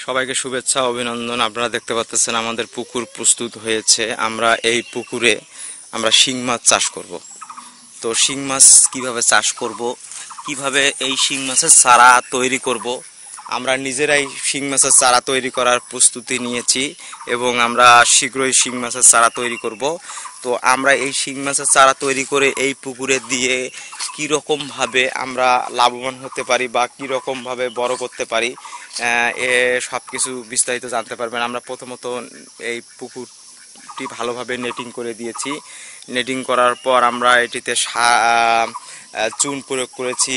সবাইকে শুভেচ্ছা অভিনন্দন। আপনারা দেখতে পাচ্ছেন আমাদের পুকুর প্রস্তুত হয়েছে। আমরা এই পুকুরে আমরা শিং মাছ চাষ করব। তো শিং মাছ কিভাবে চাষ করব, কিভাবে এই শিং মাছের চারা তৈরি করব, আমরা নিজেরাই শিং মাছের চারা তৈরি করার প্রস্তুতি নিয়েছি এবং আমরা শীঘ্রই শিং মাছের চারা তৈরি করব। তো আমরা এই শিং মাছের চারা তৈরি করে এই পুকুরে দিয়ে কীরকমভাবে আমরা লাভবান হতে পারি বা কীরকমভাবে বড় করতে পারি, এ সব কিছু বিস্তারিত জানতে পারবেন। আমরা প্রথমত এই পুকুরটি ভালোভাবে নেটিং করে দিয়েছি। নেটিং করার পর আমরা এটিতে চুন প্রয়োগ করেছি,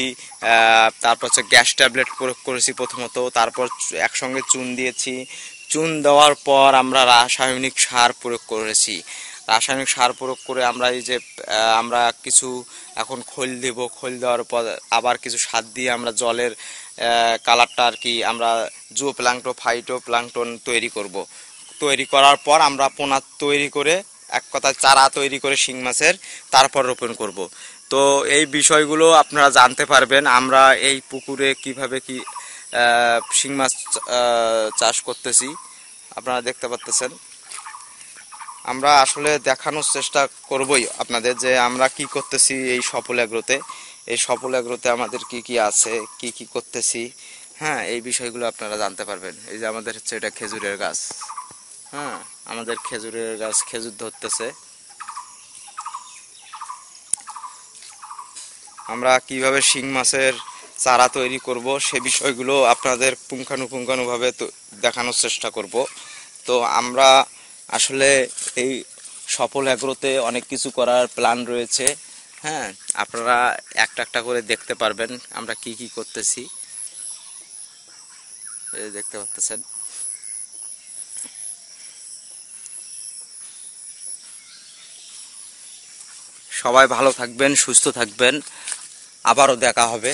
তারপর হচ্ছে গ্যাস ট্যাবলেট প্রয়োগ করেছি প্রথমত, তারপর একসঙ্গে চুন দিয়েছি। চুন দেওয়ার পর আমরা রাসায়নিক সার প্রয়োগ করেছি। রাসায়নিক সার প্রয়োগ করে আমরা এই যে আমরা কিছু এখন খোল দেব, খোল দেওয়ার পর আবার কিছু সার দিয়ে আমরা জলের কালারটা আর কি আমরা জুও প্লাঙ্কটন ফাইটো প্লাঙ্কটন তৈরি করব। তৈরি করার পর আমরা পোনা তৈরি করে, এক কথায় চারা তৈরি করে শিং মাছের, তারপর রোপণ করব। তো এই বিষয়গুলো আপনারা জানতে পারবেন আমরা এই পুকুরে কিভাবে কি শিং মাছ চাষ করতেছি। আপনারা দেখতে পাচ্ছেন, আমরা আসলে দেখানোর চেষ্টা করবই আপনাদের যে আমরা কি করতেছি এই সফল এগ্রোতে। এই সফল এগ্রোতে আমাদের কি কি আছে, কি কি করতেছি, হ্যাঁ, এই বিষয়গুলো আপনারা জানতে পারবেন। এই যে আমাদের হচ্ছে এটা খেজুরের গাছ, হ্যাঁ, আমাদের খেজুরের গাছ খেজুর ধরতেছে। আমরা কিভাবে শিং মাছের চারা তৈরি করব সে বিষয়গুলো আপনাদের পুঙ্খানুপুঙ্খানুভাবে দেখানোর চেষ্টা করব। তো আমরা আসলে এই সফল এগ্রোতে অনেক কিছু করার প্ল্যান রয়েছে, হ্যাঁ, আপনারা একটা একটা করে দেখতে পারবেন আমরা কি কি করতেছি, এই দেখতে পাচ্ছেন। সবাই ভালো থাকবেন, সুস্থ থাকবেন, আবারও দেখা হবে।